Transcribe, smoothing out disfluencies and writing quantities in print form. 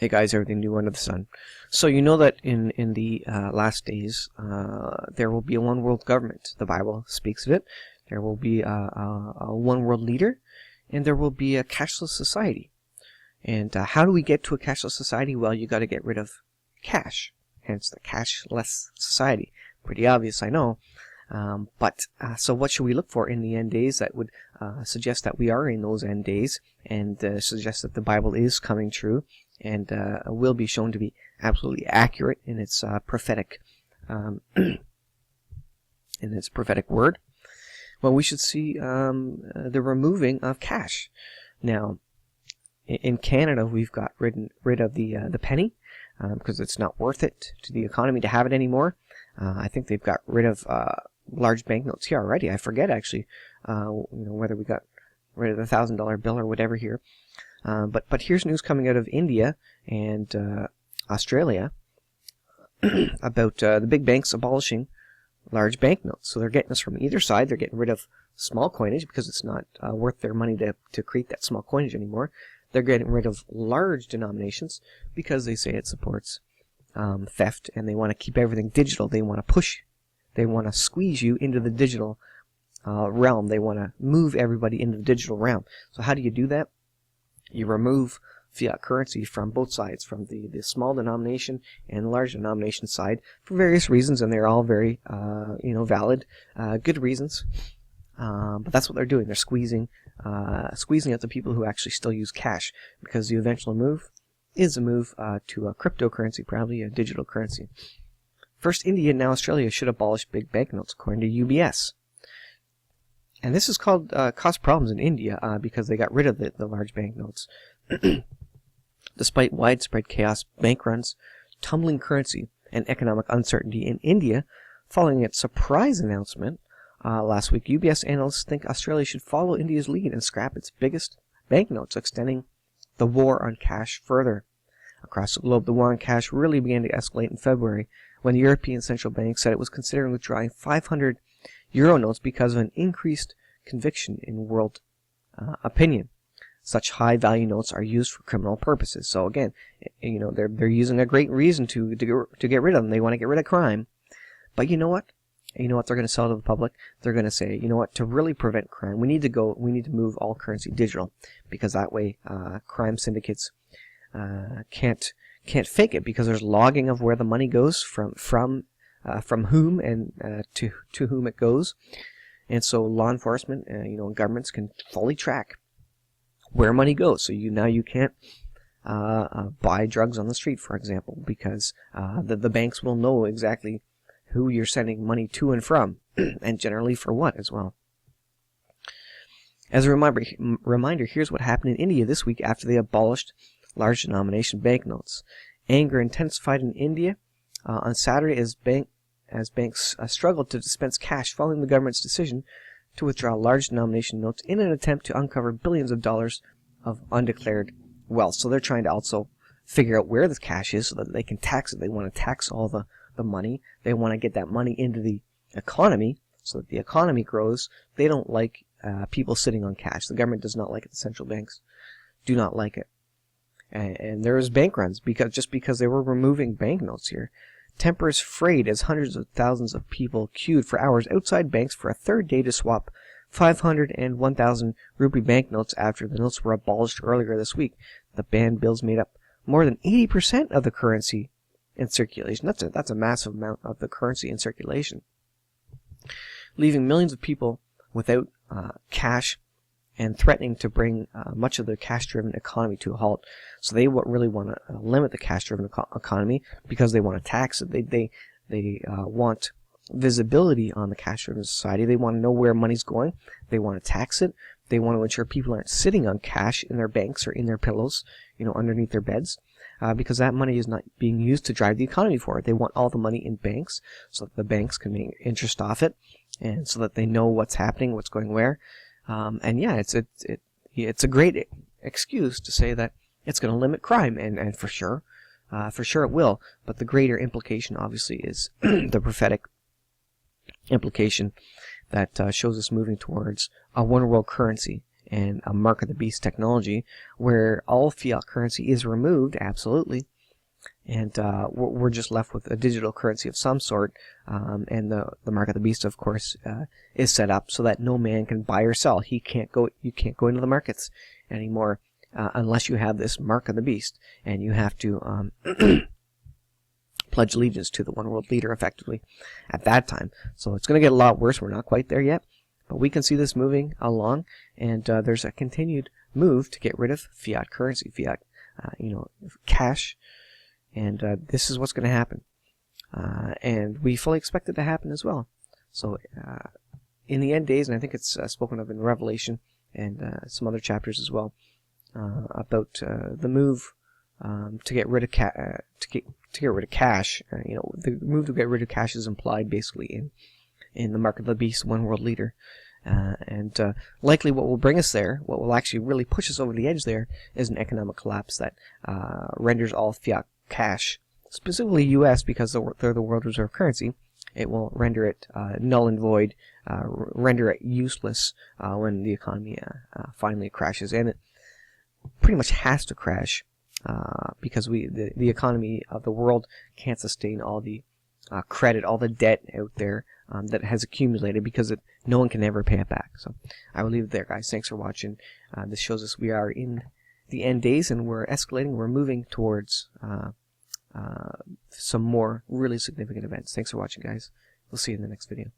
Hey guys, everything new under the sun. So you know that in the last days, there will be a one world government. The Bible speaks of it. There will be a one world leader, and there will be a cashless society. And how do we get to a cashless society? Well, you got to get rid of cash. Hence the cashless society. Pretty obvious, I know. So what should we look for in the end days that would suggest that we are in those end days, and suggest that the Bible is coming true and will be shown to be absolutely accurate in its prophetic word? Well, we should see the removing of cash. Now, in Canada, we've got rid of the penny because it's not worth it to the economy to have it anymore. I think they've got rid of large banknotes here already. I forget actually, whether we got rid of the $1,000 bill or whatever here. But here's news coming out of India and Australia about the big banks abolishing large banknotes. So they're getting this from either side. They're getting rid of small coinage because it's not worth their money to create that small coinage anymore. They're getting rid of large denominations because they say it supports theft, and they want to keep everything digital. They want to squeeze you into the digital realm. They want to move everybody into the digital realm. So how do you do that? You remove fiat currency from both sides, from the small denomination and the large denomination side, for various reasons, and they're all very valid, good reasons. But that's what they're doing. They're squeezing out the people who actually still use cash, because the eventual move is a move to a cryptocurrency, probably a digital currency. First, India and now Australia should abolish big banknotes, according to UBS. And this has caused problems in India because they got rid of the large banknotes. Despite widespread chaos, bank runs, tumbling currency, and economic uncertainty in India, following its surprise announcement last week, UBS analysts think Australia should follow India's lead and scrap its biggest banknotes, extending the war on cash further. Across the globe, the war on cash really began to escalate in February, when the European Central Bank said it was considering withdrawing 500 euro notes because of an increased conviction in world opinion. Such high-value notes are used for criminal purposes. So again, they're using a great reason to get rid of them. They want to get rid of crime. But you know what? You know what they're going to sell to the public? They're going to say, you know what? To really prevent crime, we need to move all currency digital, because that way crime syndicates can't fake it, because there's logging of where the money goes from whom and to whom it goes. And so law enforcement, governments can fully track where money goes. So you can't buy drugs on the street, for example, because the banks will know exactly who you're sending money to and from, and generally for what as well. As a reminder, here's what happened in India this week after they abolished large denomination banknotes. Anger intensified in India on Saturday as banks struggled to dispense cash following the government's decision to withdraw large denomination notes in an attempt to uncover billions of dollars of undeclared wealth. So they're trying to also figure out where the cash is so that they can tax it. They want to tax all the money. They want to get that money into the economy so that the economy grows. They don't like people sitting on cash. The government does not like it. The central banks do not like it. And there was bank runs because they were removing banknotes here. Tempers frayed as hundreds of thousands of people queued for hours outside banks for a third day to swap 500 and 1,000 rupee banknotes after the notes were abolished earlier this week. The banned bills made up more than 80% of the currency in circulation. That's a massive amount of the currency in circulation, leaving millions of people without cash and threatening to bring much of the cash-driven economy to a halt. So they really want to limit the cash-driven economy because they want to tax it. They want visibility on the cash-driven society. They want to know where money's going. They want to tax it. They want to ensure people aren't sitting on cash in their banks or in their pillows, underneath their beds, because that money is not being used to drive the economy forward. They want all the money in banks so that the banks can make interest off it, and so that they know what's happening, what's going where. It's a great excuse to say that it's going to limit crime, and for sure it will. But the greater implication, obviously, is the prophetic implication that shows us moving towards a one-world currency and a mark of the beast technology where all fiat currency is removed, absolutely, and we're just left with a digital currency of some sort, and the mark of the beast, of course, is set up so that no man can buy or sell. You can't go into the markets anymore unless you have this mark of the beast, and you have to pledge allegiance to the one world leader effectively at that time. So it's going to get a lot worse. We're not quite there yet, but we can see this moving along, and there's a continued move to get rid of fiat currency, fiat, cash, and this is what's going to happen, and we fully expect it to happen as well. So in the end days, and I think it's spoken of in Revelation and some other chapters as well, about the move to get rid of to get rid of cash. The move to get rid of cash is implied basically in the mark of the beast, one world leader, and likely what will bring us there, what will actually really push us over the edge there, is an economic collapse that renders all fiat cash, specifically U.S. because they're the world reserve currency. It will render it null and void, render it useless when the economy finally crashes, and it pretty much has to crash. Because the economy of the world can't sustain all the credit, all the debt out there that has accumulated, because no one can ever pay it back. So I will leave it there, guys. Thanks for watching. This shows us we are in the end days, and we're escalating. We're moving towards some more really significant events. Thanks for watching, guys. We'll see you in the next video.